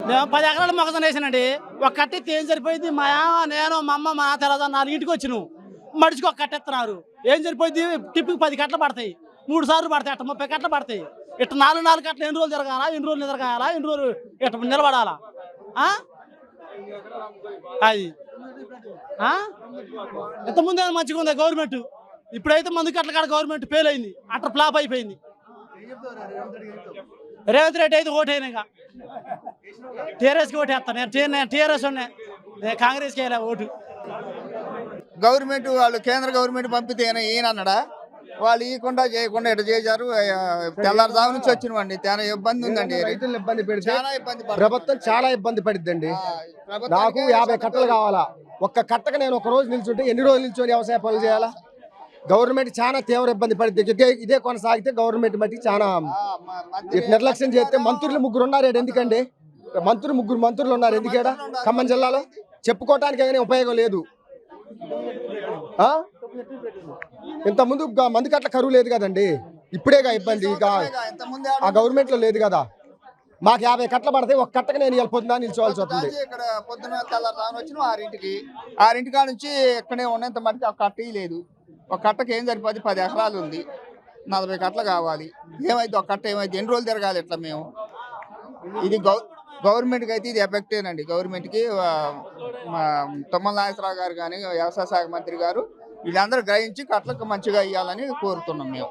నేను 10 ఎకరాలు మొక్కజొన్న వేసానండి. ఒక కట్ట ఎత్తి ఏం సరిపోయింది? మా నేను మా అమ్మ మా తెలదా 4 ఇంటికి వచ్చి నువ్వు మడిచికి ఒక కట్ట ఎత్తున్నారు. ఏం సరిపోయింది? టిప్పికి 10 కట్టలు పడతాయి, 3 సార్లు పడతాయి, అట్ట 30 కట్టలు పడతాయి. ఇట్లా 4 కట్టలు ఎన్ని రోజులు తిరగాలా, ఎన్ని రోజులు తిరగాలా, ఎన్ని రోజులు ఇట్లా నిలబడాలా? అది ఇంతకుముందు మంచిగా ఉంది గవర్నమెంట్. ఇప్పుడైతే మందు కట్టల కాడ గవర్నమెంట్ ఫెయిల్ అయింది, అట్లా ఫ్లాప్ అయిపోయింది. రేవంత్ రెడ్డి అయితే ఓటైనా ఇంకా టీఆర్ఎస్కి ఓటేస్తాను. నేను టీఆర్ఎస్ ఉన్నాయి, నేను కాంగ్రెస్కి వేయాలి ఓటు. గవర్నమెంట్ వాళ్ళు కేంద్ర గవర్నమెంట్ పంపితే ఈయన అన్నాడా? వాళ్ళు ఇవ్వకుండా చేయకుండా ఇట్లా చేశారు. తెల్లారుజాము నుంచి వచ్చినవండి, చాలా ఇబ్బంది ఉందండి. రైతులు ఇబ్బంది పెడితే చాలా ఇబ్బంది ప్రభుత్వం చాలా ఇబ్బంది పడిద్దండి. నాకు 50 కట్టలు కావాలా, ఒక్క కట్టకు నేను ఒక రోజు నిల్చుంటే ఎన్ని రోజులు నిల్చొని వ్యవసాయ పనులు చేయాలా? గవర్నమెంట్ చాలా తీవ్ర ఇబ్బంది పడిద్ది. ఇదే కొనసాగితే గవర్నమెంట్ మట్టి చాలా నిర్లక్ష్యం చేస్తే మంత్రులు 3 ఉన్నారు. ఎందుకండి ముగ్గురు మంత్రులు ఉన్నారు? ఎందుకేడా ఖమ్మం జిల్లాలో చెప్పుకోవటానికి ఏమైనా ఉపయోగం లేదు. ఇంత ముందు మంది కట్ల కరువు లేదు కదండి, ఇప్పుడేగా ఇబ్బంది. ఇక ఆ గవర్నమెంట్ లో లేదు కదా. మాకు 50 కట్టలు పడితే ఒక కట్టకు నేను పొద్దున నిల్చోవాల్సి వస్తుంది. ఇక్కడ పొద్దున తెల్లారుజామున వచ్చిన 6 కాడ నుంచి ఇక్కడే ఉన్నంత మటుకు ఒక కట్ట లేదు. ఒక కట్టకి ఏం సరిపోద్ది? 10 ఎకరాలు ఉంది, 40 కట్టలు కావాలి. ఏమైంది ఒక కట్ట? ఏమైంది? ఎన్ని రోజులు తిరగాలి ఇట్లా మేము? ఇది గవర్నమెంట్కి అయితే ఇది ఎఫెక్టేనండి. గవర్నమెంట్కి తుమ్మల నాగేశ్వరరావు గారు కానీ వ్యవసాయ శాఖ మంత్రి గారు వీళ్ళందరూ గ్రహించి కట్టలకు మంచిగా ఇవ్వాలని కోరుతున్నాం మేము.